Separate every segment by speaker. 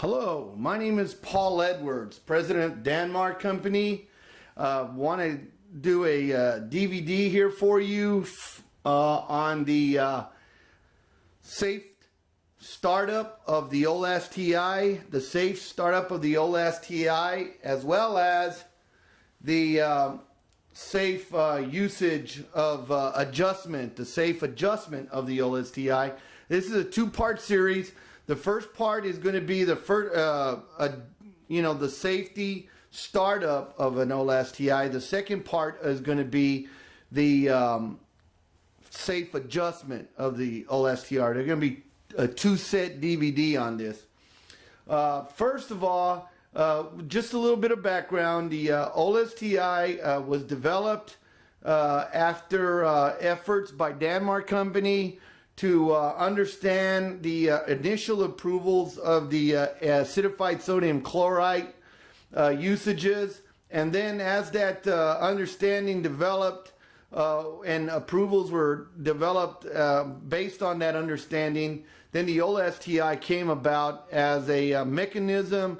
Speaker 1: Hello, my name is Paul Edwards, president of Denmark Company. Want to do a DVD here for you on the safe startup of the Olas Ti, the safe startup of the Olas Ti, as well as the safe usage of adjustment, the safe adjustment of the Olas Ti. This is a two-part series. The first part is going to be the first, the safety startup of an Olas Ti. The second part is going to be the safe adjustment of the Olas Ti. They're going to be a two-set DVD on this. First of all, just a little bit of background. The Olas Ti was developed after efforts by Denmark Company to understand the initial approvals of the acidified sodium chloride usages. And then as that understanding developed and approvals were developed based on that understanding, then the Olas Ti came about as a mechanism,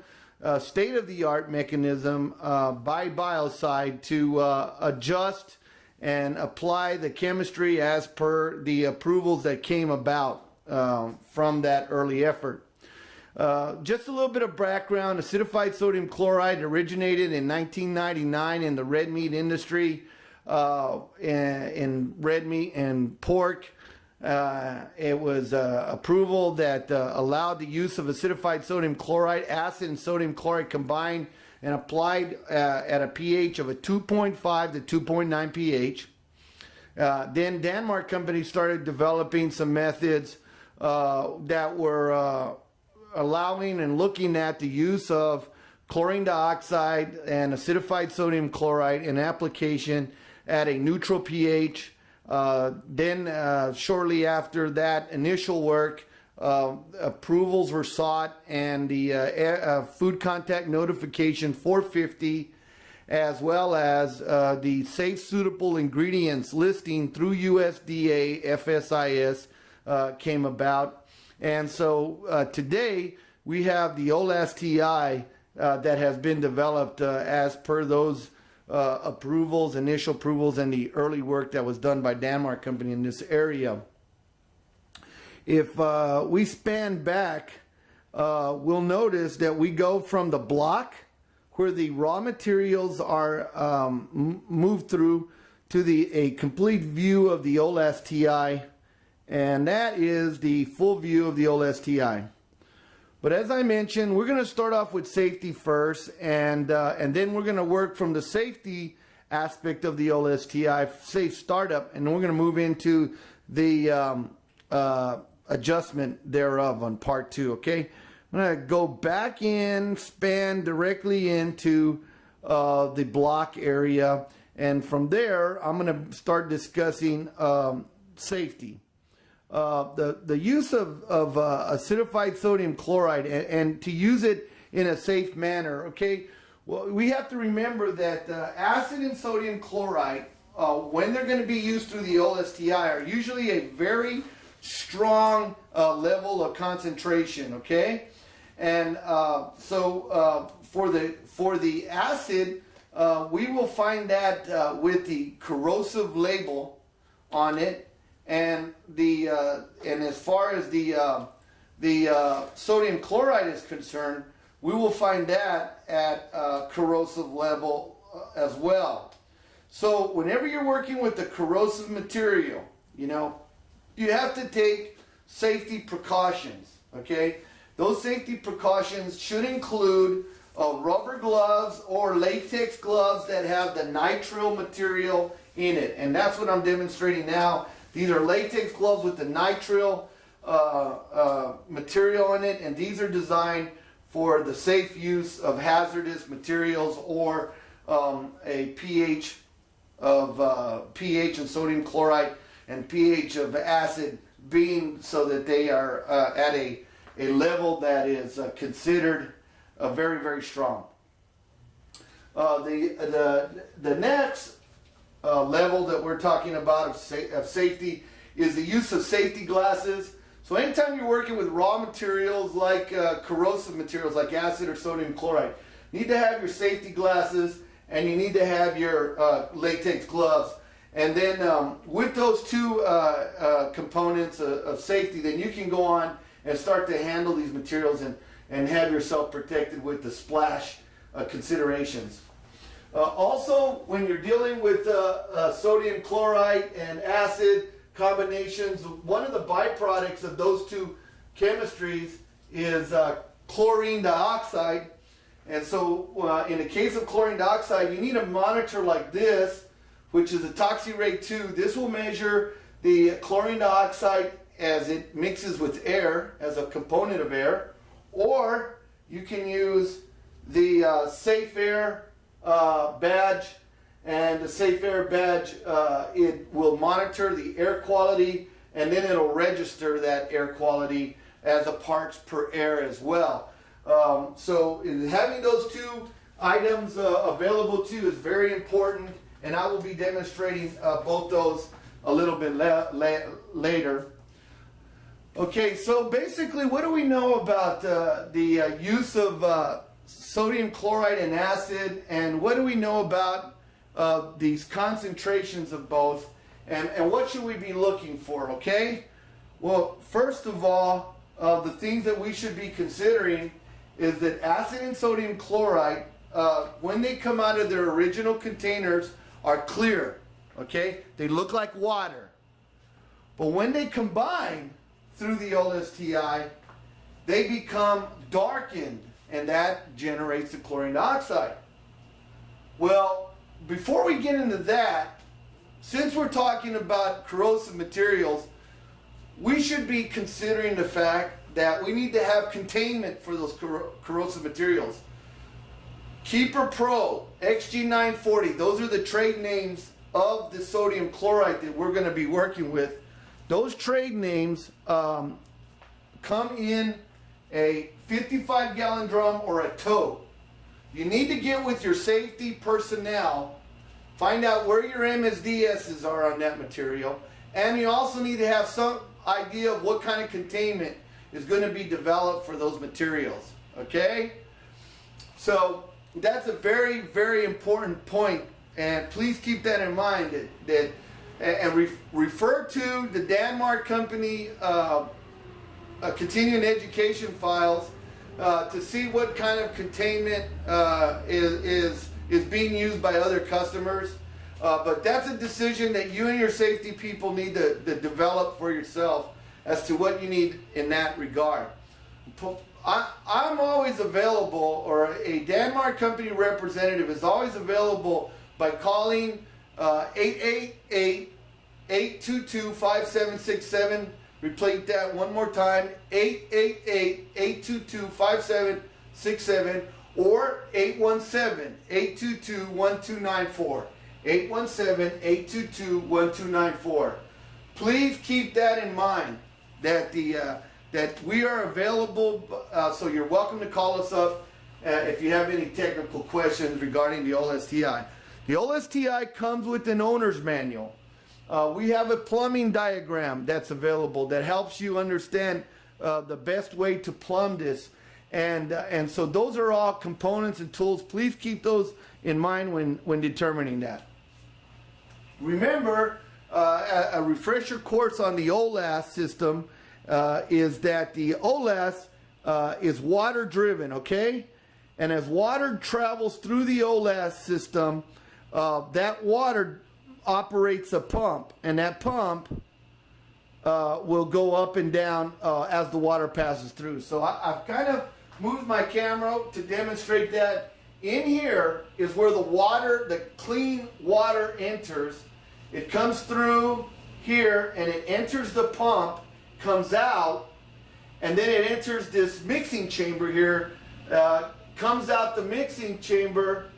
Speaker 1: state-of-the-art mechanism by Biocide to adjust and apply the chemistry as per the approvals that came about from that early effort. Just a little bit of background. Acidified sodium chloride originated in 1999 in the red meat industry, in red meat and pork. It was approval that allowed the use of acidified sodium chloride, acid and sodium chloride combined and applied at a pH of a 2.5 to 2.9 pH. Then Denmark Company started developing some methods that were allowing and looking at the use of chlorine dioxide and acidified sodium chloride in application at a neutral pH. Then shortly after that initial work, approvals were sought, and the food contact notification 450, as well as the safe suitable ingredients listing through USDA FSIS came about. And so today we have the Olas Ti that has been developed as per those approvals, initial approvals, and the early work that was done by Denmark Company in this area. If we span back, we'll notice that we go from the block where the raw materials are moved through to a complete view of the Olas Ti, and that is the full view of the Olas Ti. But as I mentioned, we're going to start off with safety first, and then we're going to work from the safety aspect of the Olas Ti, safe startup, and then we're going to move into the adjustment thereof on part two. Okay, I'm going to go back in, span directly into the block area, and from there I'm going to start discussing safety. The use of acidified sodium chloride and to use it in a safe manner. Okay, well, we have to remember that acid and sodium chloride, when they're going to be used through the Olas Ti, are usually a very strong level of concentration. Okay, and so for the acid, we will find that with the corrosive label on it, and as far as the sodium chloride is concerned, we will find that at corrosive level as well. So whenever you're working with the corrosive material, you have to take safety precautions, okay? Those safety precautions should include rubber gloves or latex gloves that have the nitrile material in it. And that's what I'm demonstrating now. These are latex gloves with the nitrile material in it, and these are designed for the safe use of hazardous materials or a pH of pH and sodium chloride and pH of acid being so that they are at a level that is considered very, very strong. The next level that we're talking about of safety is the use of safety glasses. So anytime you're working with raw materials like corrosive materials like acid or sodium chloride, you need to have your safety glasses and you need to have your latex gloves. And then with those two components of safety, then you can go on and start to handle these materials and have yourself protected with the splash considerations. Also, when you're dealing with sodium chloride and acid combinations, one of the byproducts of those two chemistries is chlorine dioxide. And so in the case of chlorine dioxide, you need a monitor like this, which is a ToxiRate 2. This will measure the chlorine dioxide as it mixes with air, as a component of air. Or you can use the Safe Air badge, and the Safe Air badge, it will monitor the air quality, and then it'll register that air quality as a parts per air as well. So having those two items available to you is very important, and I will be demonstrating both those a little bit later. Okay, so basically what do we know about the use of sodium chloride and acid, and what do we know about these concentrations of both, and what should we be looking for, okay? Well, first of all, the things that we should be considering is that acid and sodium chloride, when they come out of their original containers, are clear, okay? They look like water. But when they combine through the Olas Ti, they become darkened, and that generates the chlorine dioxide. Well, before we get into that, since we're talking about corrosive materials, we should be considering the fact that we need to have containment for those corrosive materials. Keeper Pro, XG940, those are the trade names of the sodium chloride that we're going to be working with. Those trade names come in a 55-gallon drum or a tote. You need to get with your safety personnel, find out where your MSDSs are on that material, and you also need to have some idea of what kind of containment is going to be developed for those materials, okay? So that's a very, very important point, and please keep that in mind, refer to the Denmark company continuing education files to see what kind of containment is being used by other customers. But that's a decision that you and your safety people need to develop for yourself as to what you need in that regard. I'm always available, or a Denmark company representative is always available by calling 888-822-5767. Repeat that one more time, 888-822-5767 or 817-822-1294. 817-822-1294. Please keep that in mind, that that we are available, so you're welcome to call us up if you have any technical questions regarding the Olas Ti. The Olas Ti comes with an owner's manual. We have a plumbing diagram that's available that helps you understand the best way to plumb this. And so those are all components and tools. Please keep those in mind when determining that. Remember, a refresher course on the Olas system is that the Olas is water driven, okay? And as water travels through the Olas system, that water operates a pump, and that pump will go up and down as the water passes through. So I've kind of moved my camera to demonstrate that. In here is where the water, the clean water enters. It comes through here and it enters the pump, comes out, and then it enters this mixing chamber here, comes out the mixing chamber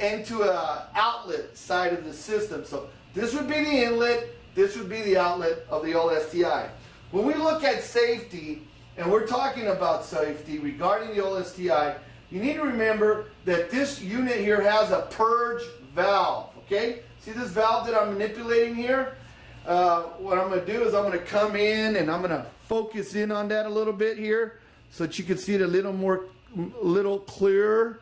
Speaker 1: into an outlet side of the system. So this would be the inlet, this would be the outlet of the Olas Ti. When we look at safety, and we're talking about safety regarding the Olas Ti, you need to remember that this unit here has a purge valve, okay? See this valve that I'm manipulating here? What I'm going to do is I'm going to come in and I'm going to focus in on that a little bit here so that you can see it a little clearer.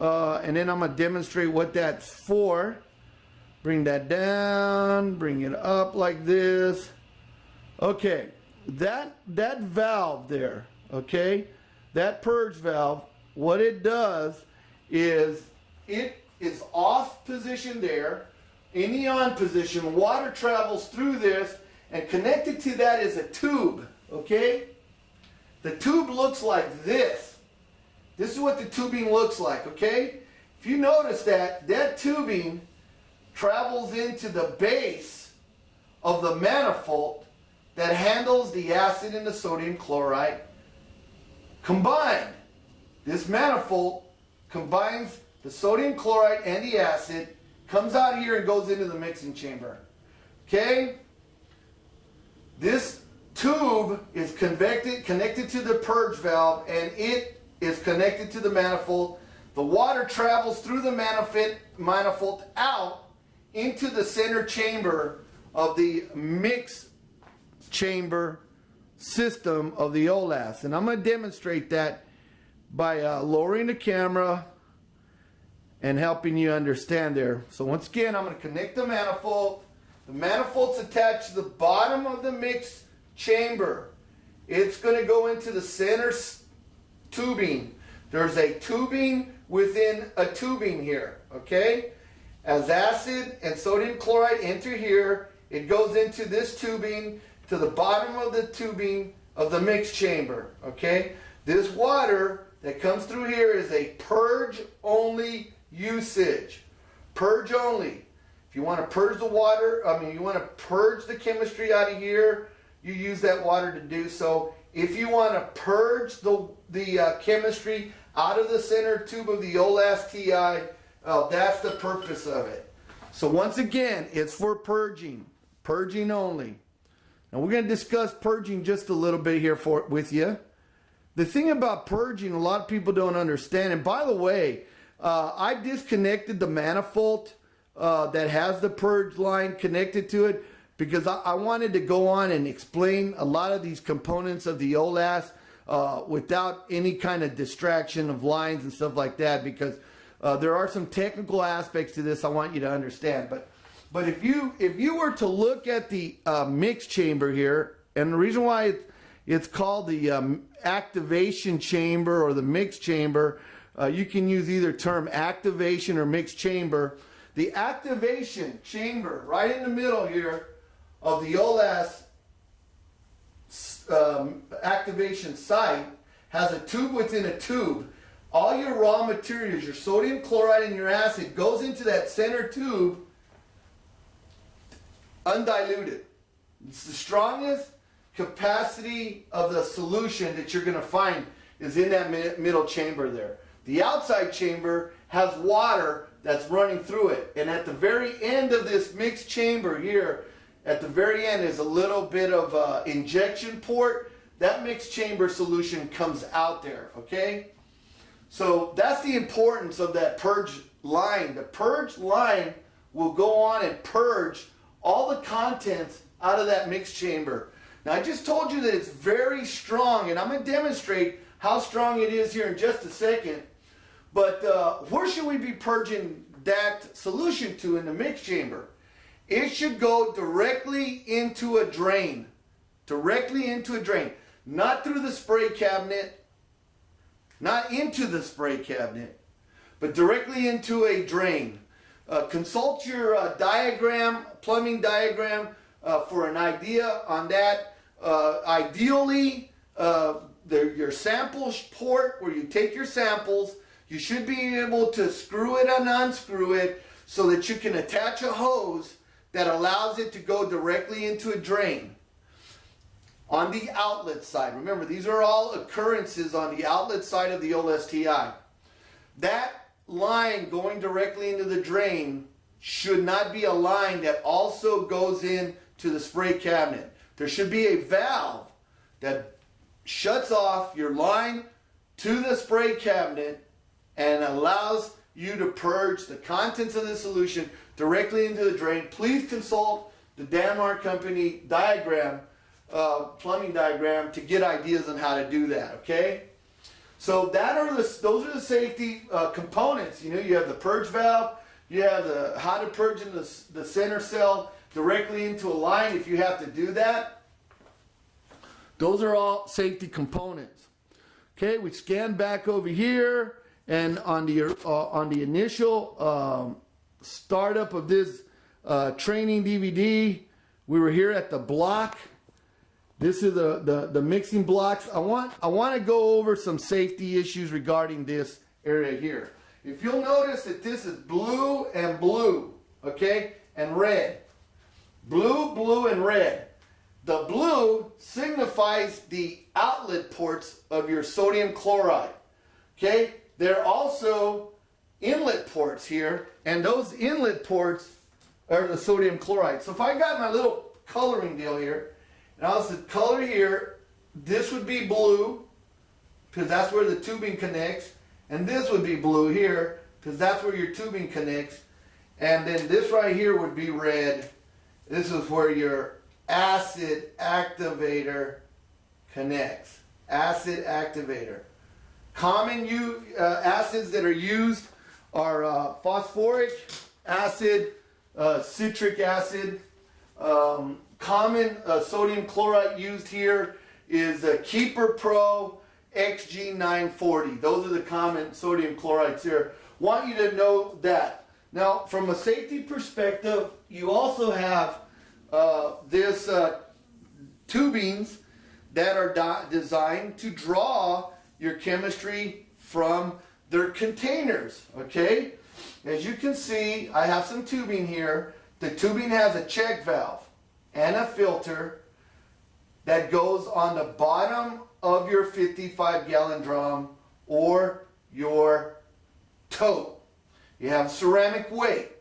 Speaker 1: And then I'm going to demonstrate what that's for. Bring that down, bring it up like this. Okay, that valve there, okay, that purge valve, what it does is it is off position there, in the on position. Water travels through this, and connected to that is a tube, okay? The tube looks like this. This is what the tubing looks like, okay? If you notice that tubing travels into the base of the manifold that handles the acid and the sodium chloride combined. This manifold combines the sodium chloride and the acid, comes out here and goes into the mixing chamber. Okay? This tube is connected to the purge valve, and it is connected to the manifold. The water travels through the manifold out into the center chamber of the mix chamber system of the Olas. And I'm going to demonstrate that by lowering the camera and helping you understand there. So once again, I'm going to connect the manifold. The manifold's attached to the bottom of the mix chamber. It's going to go into the center tubing. There's a tubing within a tubing here, okay? As acid and sodium chloride enter here, it goes into this tubing to the bottom of the tubing of the mix chamber, okay? This water that comes through here is a purge-only usage. Purge only. If you want to purge the water, you want to purge the chemistry out of here, you use that water to do so. If you want to purge the chemistry out of the center tube of the Olas Ti, that's the purpose of it. So once again, it's for purging. Purging only. Now we're going to discuss purging just a little bit here with you. The thing about purging, a lot of people don't understand. And by the way, I disconnected the manifold that has the purge line connected to it because I wanted to go on and explain a lot of these components of the Olas without any kind of distraction of lines and stuff like that, because there are some technical aspects to this I want you to understand. But if you were to look at the mix chamber here, and the reason why it's called the activation chamber or the mix chamber, you can use either term, activation or mix chamber. The activation chamber, right in the middle here of the Olas activation site, has a tube within a tube. All your raw materials, your sodium chloride and your acid, goes into that center tube undiluted. It's the strongest capacity of the solution that you're going to find is in that middle chamber there. The outside chamber has water that's running through it. And at the very end of this mixed chamber here, at the very end is a little bit of injection port. That mixed chamber solution comes out there, okay? So that's the importance of that purge line. The purge line will go on and purge all the contents out of that mixed chamber. Now I just told you that it's very strong, and I'm going to demonstrate how strong it is here in just a second. But where should we be purging that solution to in the mix chamber? It should go directly into a drain. Directly into a drain. Not through the spray cabinet. Not into the spray cabinet. But directly into a drain. Consult your plumbing diagram, for an idea on that. Ideally, your sample port where you take your samples, you should be able to screw it and unscrew it so that you can attach a hose that allows it to go directly into a drain. On the outlet side, remember these are all occurrences on the outlet side of the Olas Ti. That line going directly into the drain should not be a line that also goes into the spray cabinet. There should be a valve that shuts off your line to the spray cabinet and allows you to purge the contents of the solution directly into the drain. Please consult the Danmark Company diagram plumbing diagram to get ideas on how to do that, okay? So those are the safety components. You know, you have the purge valve, you have how to purge in the center cell directly into a line if you have to do that. Those are all safety components. Okay, we scan back over here, and on the initial startup of this training DVD, we were here at the block. This is the mixing blocks. I want to go over some safety issues regarding this area here. If you'll notice that this is blue and blue, okay, and red. Blue, blue, and red. The blue signifies the outlet ports of your sodium chloride. Okay, there are also inlet ports here, and those inlet ports are the sodium chloride. So if I got my little coloring deal here, and I was to color here, this would be blue, because that's where the tubing connects, and this would be blue here, because that's where your tubing connects, and then this right here would be red. This is where your acid activator connects. Acid activator. Common acids that are used are phosphoric acid, citric acid. Common sodium chloride used here is Keeper Pro XG940. Those are the common sodium chlorides here. Want you to know that. Now, from a safety perspective, you also have this tubings that are designed to draw your chemistry from their containers, okay? As you can see, I have some tubing here. The tubing has a check valve and a filter that goes on the bottom of your 55-gallon drum or your tote. You have ceramic weight,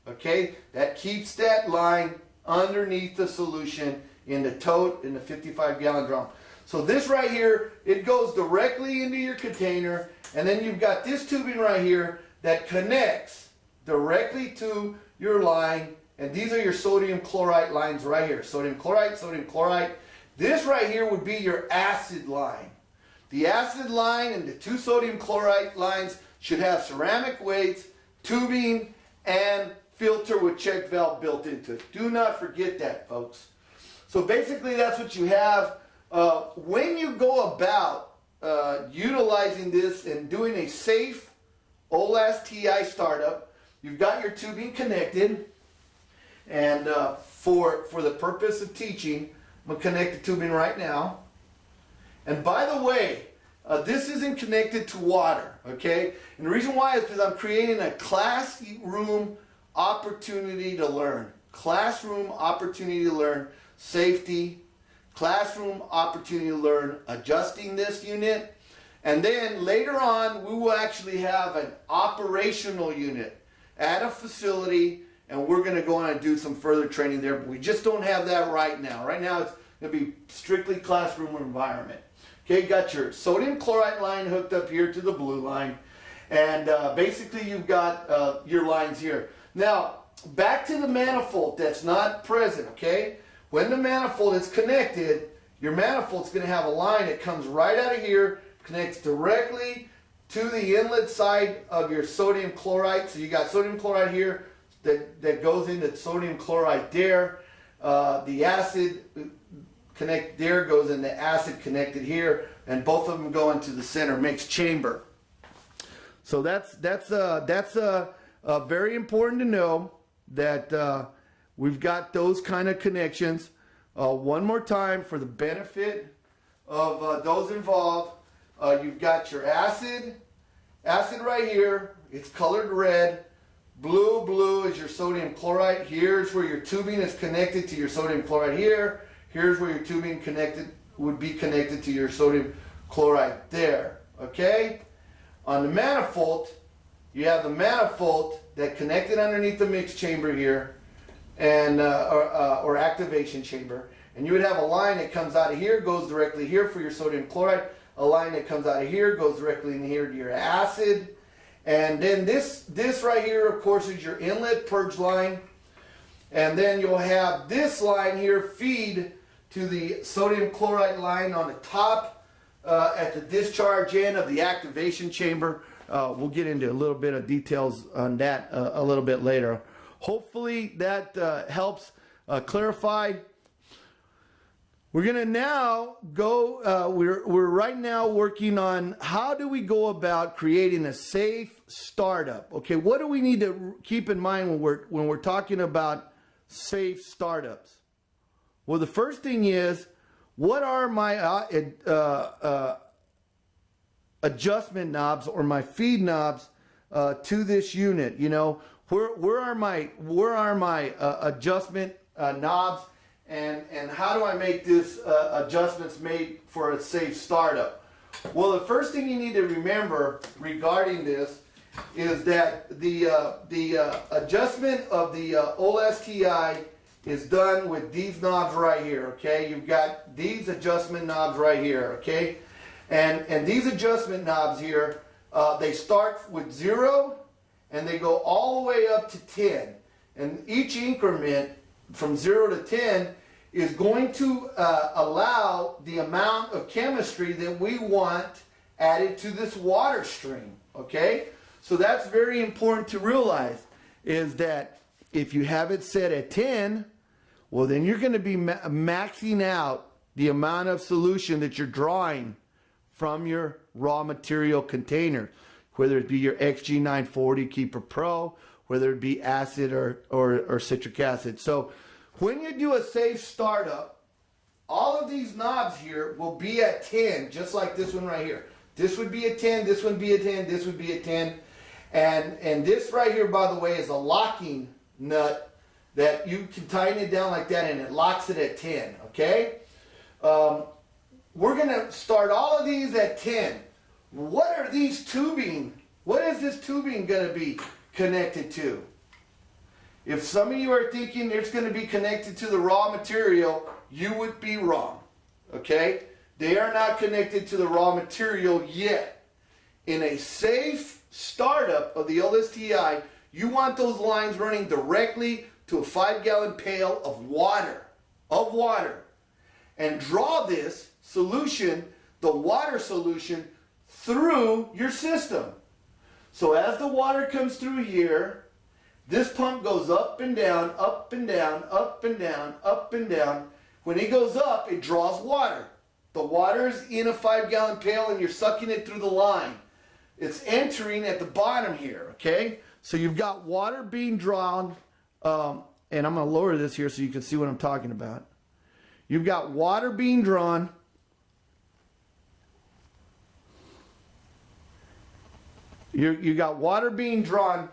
Speaker 1: okay? That keeps that line underneath the solution in the tote in the 55-gallon drum. So this right here, it goes directly into your container, and then you've got this tubing right here that connects directly to your line, and these are your sodium chloride lines right here. Sodium chloride, sodium chloride. This right here would be your acid line. The acid line and the two sodium chloride lines should have ceramic weights, tubing, and filter with check valve built into it. Do not forget that, folks. So basically that's what you have. When you go about utilizing this and doing a safe Olas Ti startup, you've got your tubing connected, and for the purpose of teaching, I'm going to connect the tubing right now. And by the way, this isn't connected to water, okay? And the reason why is because I'm creating a classroom opportunity to learn. Classroom opportunity to learn safety, classroom opportunity to learn adjusting this unit, and then later on we will actually have an operational unit at a facility, and we're going to go on and do some further training there, but we just don't have that right now. Right now it's going to be strictly classroom environment. Okay, got your sodium chloride line hooked up here to the blue line, and basically you've got your lines here. Now, back to the manifold that's not present, okay? When the manifold is connected, your manifold's going to have a line that comes right out of here, connects directly to the inlet side of your sodium chloride. So you got sodium chloride here that goes into sodium chloride there. The acid connect there goes into acid connected here, and both of them go into the center mixed chamber. So that's very important to know that we've got those kind of connections. One more time for the benefit of those involved, you've got your acid right here. It's colored red. Blue is your sodium chloride. Here's where your tubing is connected to your sodium chloride here. Here's where your tubing would be connected to your sodium chloride there. Okay? On the manifold, you have the manifold that connected underneath the mix chamber here, and or activation chamber, and you would have a line that comes out of here, goes directly here for your sodium chloride, a line that comes out of here, goes directly in here to your acid, and then this right here, of course, is your inlet purge line, and then you'll have this line here feed to the sodium chloride line on the top at the discharge end of the activation chamber. We'll get into a little bit of details on that a little bit later. Hopefully that helps clarify. We're going to now go, we're right now working on how do we go about creating a safe startup. Okay, what do we need to keep in mind when we're talking about safe startups? Well, the first thing is, what are my adjustment knobs or my feed knobs to this unit? You know, where are my adjustment knobs? And how do I make this adjustments made for a safe startup? Well, the first thing you need to remember regarding this is that the adjustment of the Olas Ti is done with these knobs right here. Okay, you've got these adjustment knobs right here. Okay, and these adjustment knobs here, they start with 0 and they go all the way up to 10, and each increment from 0 to 10 is going to allow the amount of chemistry that we want added to this water stream. Okay, so that's very important to realize, is that if you have it set at 10, well, then you're going to be maxing out the amount of solution that you're drawing from your raw material container, whether it be your XG940 Keeper Pro, whether it be acid or citric acid. So when you do a safe startup, all of these knobs here will be at 10, just like this one right here. This would be a 10, this would be a 10, this would be a 10. And this right here, by the way, is a locking nut that you can tighten it down like that and it locks it at 10, okay? We're going to start all of these at 10. What are these tubing? What is this tubing going to be connected to? If some of you are thinking it's going to be connected to the raw material, you would be wrong, okay? They are not connected to the raw material yet. In a safe startup of the Olas Ti, you want those lines running directly to a 5-gallon pail of water, and draw this solution, the water solution, through your system. So as the water comes through here, this pump goes up and down, up and down, up and down, up and down. When it goes up, it draws water. The water is in a 5-gallon pail and you're sucking it through the line. It's entering at the bottom here, okay? So you've got water being drawn, and I'm going to lower this here so you can see what I'm talking about. You've got water being drawn. You got water being drawn.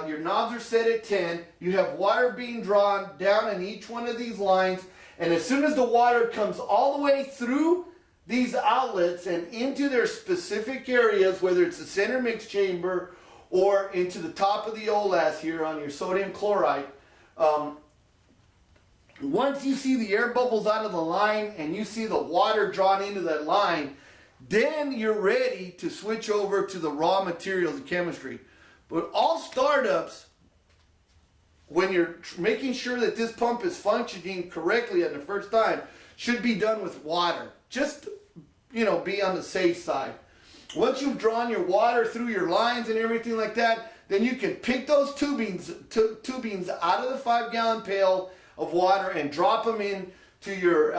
Speaker 1: Your knobs are set at 10. You have water being drawn down in each one of these lines. And as soon as the water comes all the way through these outlets and into their specific areas, whether it's the center mix chamber or into the top of the Olas here on your sodium chloride, once you see the air bubbles out of the line and you see the water drawn into that line, then you're ready to switch over to the raw materials and chemistry. But all startups, when you're making sure that this pump is functioning correctly at the first time, should be done with water. Just, be on the safe side. Once you've drawn your water through your lines and everything like that, then you can pick those tubings out of the 5-gallon pail of water and drop them in to your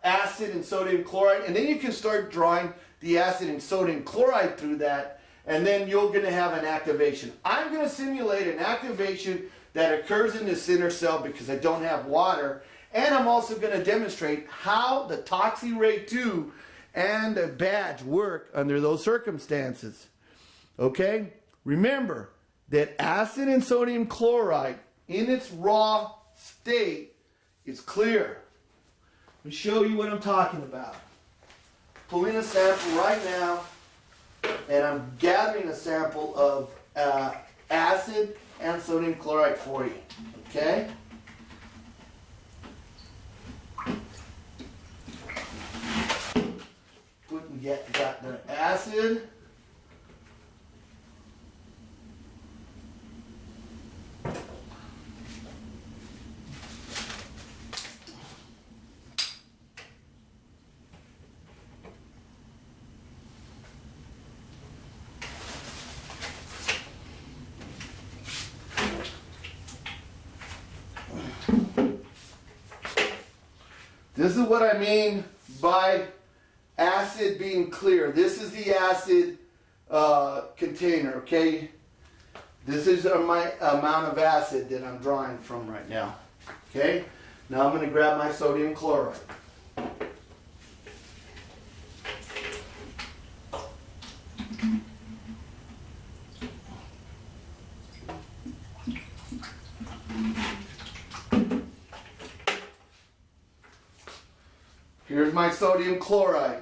Speaker 1: acid and sodium chloride, and then you can start drawing the acid and sodium chloride through that, and then you're going to have an activation. I'm going to simulate an activation that occurs in the center cell because I don't have water, and I'm also going to demonstrate how the ToxiRay 2 and a badge work under those circumstances. Okay? Remember that acid and sodium chloride in its raw state is clear. Let me show you what I'm talking about. Pulling a sample right now, and I'm gathering a sample of acid and sodium chloride for you. Okay? Got the acid. This is what I mean by acid being clear. This is the acid container, okay? This is my amount of acid that I'm drawing from right now, okay? Now I'm going to grab my sodium chloride. Here's my sodium chloride,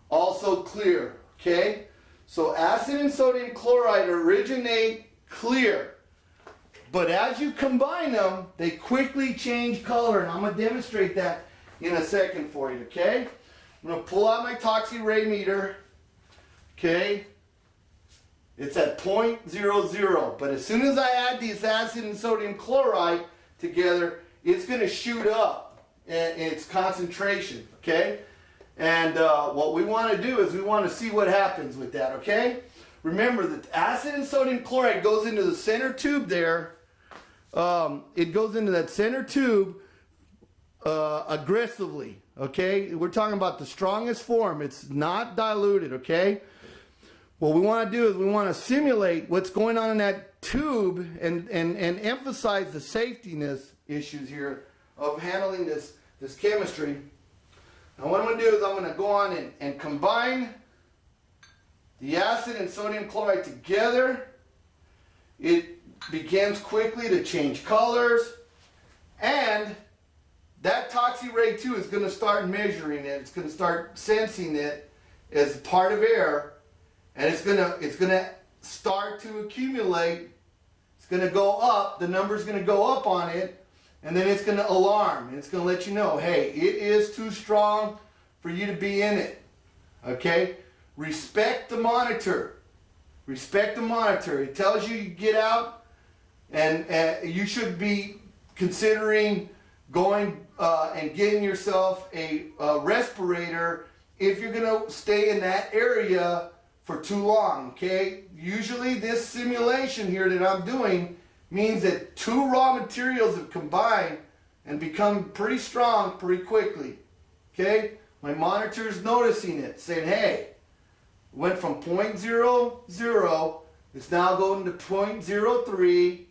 Speaker 1: also clear, okay? So acid and sodium chloride originate clear, but as you combine them, they quickly change color, and I'm going to demonstrate that in a second for you, okay? I'm going to pull out my toxic ray meter, okay? It's at 0.00, but as soon as I add this acid and sodium chloride together, it's going to shoot up in its concentration, okay? And what we want to do is we want to see what happens with that, okay? Remember that acid and sodium chloride goes into the center tube there. It goes into that center tube aggressively, okay? We're talking about the strongest form. It's not diluted, okay? What we want to do is we want to simulate what's going on in that tube and emphasize the safetyness issues here of handling this chemistry. Now what I'm going to do is I'm going to go on and combine the acid and sodium chloride together. It begins quickly to change colors, and that toxic ray 2 is going to start measuring it. It's going to start sensing it as part of air, and it's going to start to accumulate. It's going to go up. The number's going to go up on it. And then it's going to alarm, and it's going to let you know, hey, it is too strong for you to be in it. Okay? Respect the monitor. Respect the monitor. It tells you get out, and you should be considering going and getting yourself a respirator if you're going to stay in that area for too long. Okay? Usually this simulation here that I'm doing means that two raw materials have combined and become pretty strong pretty quickly. Okay? My monitor's noticing it, saying, hey, went from 0.00, it's now going to 0.03,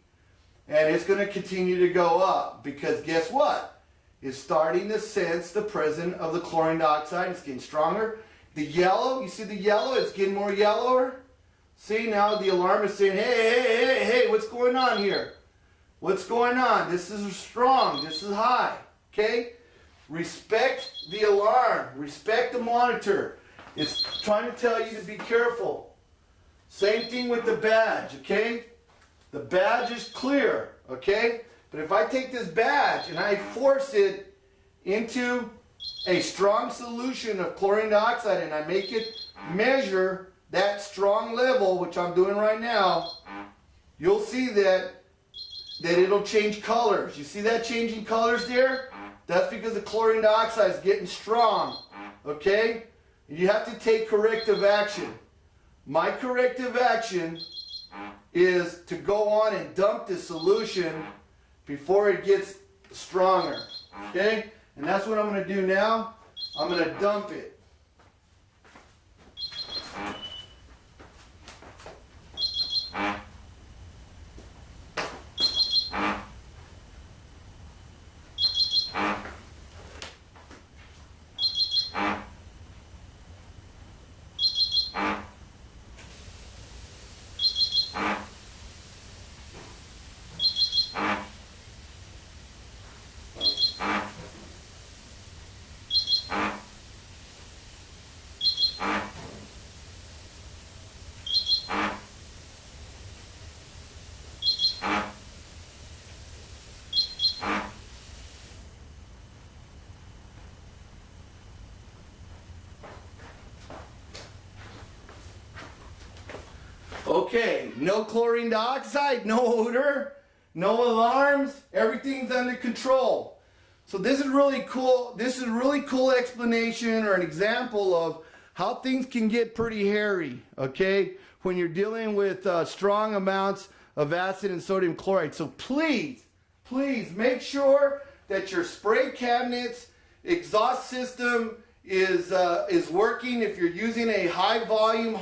Speaker 1: and it's going to continue to go up, because guess what? It's starting to sense the presence of the chlorine dioxide. It's getting stronger. The yellow, you see the yellow? It's getting more yellower. See, now the alarm is saying, hey, what's going on here? What's going on? This is strong. This is high. Okay? Respect the alarm. Respect the monitor. It's trying to tell you to be careful. Same thing with the badge, okay? The badge is clear, okay? But if I take this badge and I force it into a strong solution of chlorine dioxide and I make it measure that strong level, which I'm doing right now, you'll see that it'll change colors. You see that changing colors there? That's because the chlorine dioxide is getting strong, okay? You have to take corrective action. My corrective action is to go on and dump this solution before it gets stronger, okay? And that's what I'm going to do now. I'm going to dump it. Okay, no chlorine dioxide, no odor, no alarms, everything's under control. So this is really cool. This is a really cool explanation or an example of how things can get pretty hairy, okay, when you're dealing with strong amounts of acid and sodium chloride. So please make sure that your spray cabinets exhaust system is working if you're using a high volume,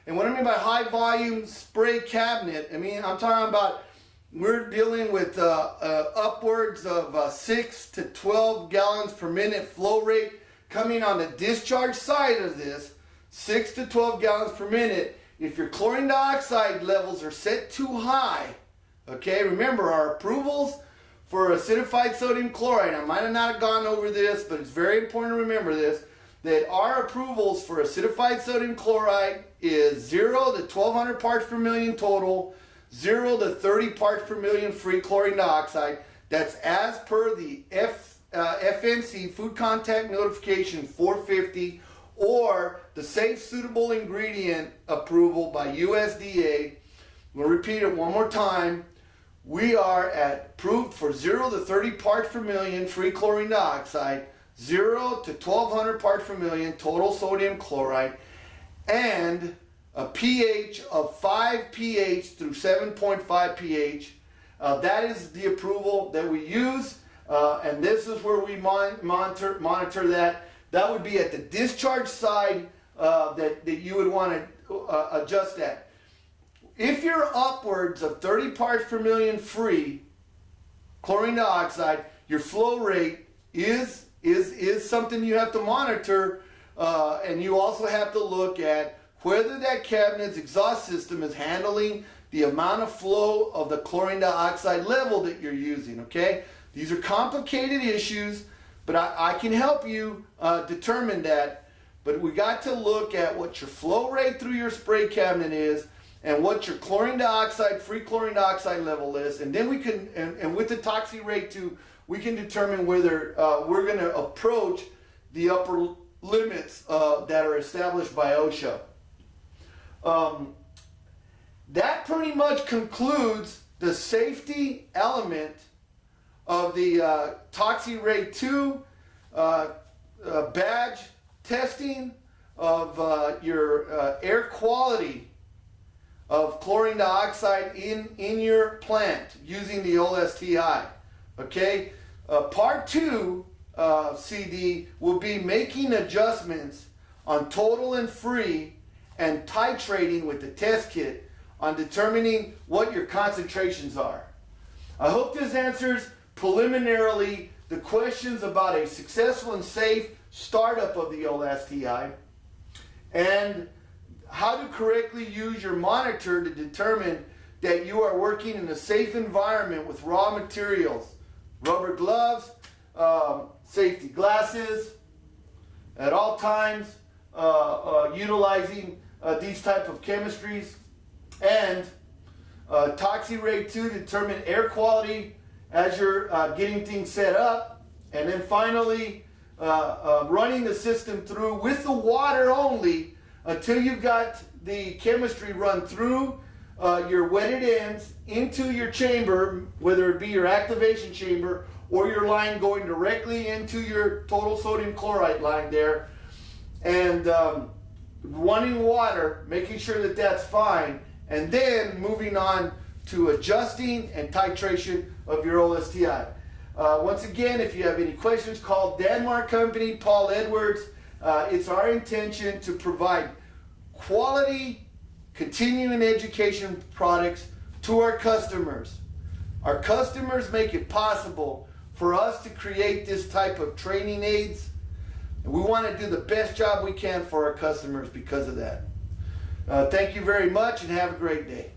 Speaker 1: and what I mean by high volume spray cabinet, I mean, I'm talking about we're dealing with upwards of 6 to 12 gallons per minute flow rate coming on the discharge side of this, 6 to 12 gallons per minute. If your chlorine dioxide levels are set too high, okay, remember our approvals for acidified sodium chloride, I might have not gone over this, but it's very important to remember this, that our approvals for acidified sodium chloride is 0 to 1200 parts per million total, 0 to 30 parts per million free chlorine dioxide. That's as per the FNC Food Contact Notification 450 or the Safe Suitable Ingredient approval by USDA. We'll repeat it one more time. We are approved for 0 to 30 parts per million free chlorine dioxide, 0 to 1200 parts per million total sodium chloride, and a pH of 5 pH through 7.5 pH. That is the approval that we use, and this is where we monitor that. That would be at the discharge side that you would want to adjust that. If you're upwards of 30 parts per million free chlorine dioxide, your flow rate is something you have to monitor, and you also have to look at whether that cabinet's exhaust system is handling the amount of flow of the chlorine dioxide level that you're using, okay? These are complicated issues, but I can help you determine that. But we got to look at what your flow rate through your spray cabinet is and what your chlorine dioxide, free chlorine dioxide level is. And then we can, and with the toxic rate too, we can determine whether we're going to approach the upper limits that are established by OSHA. That pretty much concludes the safety element of the Toxi Rate 2 badge testing of your air quality of chlorine dioxide in your plant using the Olas Ti. Okay, part 2 CD will be making adjustments on total and free and titrating with the test kit on determining what your concentrations are. I hope this answers preliminarily the questions about a successful and safe startup of the Olas Ti and how to correctly use your monitor to determine that you are working in a safe environment with raw materials, rubber gloves, safety glasses at all times, utilizing these type of chemistries, and Toxi Rate 2 determine air quality as you're getting things set up, and then finally running the system through with the water only until you've got the chemistry run through your wetted ends into your chamber, whether it be your activation chamber or your line going directly into your total sodium chloride line there, and running water, making sure that that's fine, and then moving on to adjusting and titration of your Olas Ti. Once again, if you have any questions, call Denmark Company, Paul Edwards. It's our intention to provide quality continuing education products to our customers. Our customers make it possible for us to create this type of training aids, and we want to do the best job we can for our customers because of that. Thank you very much and have a great day.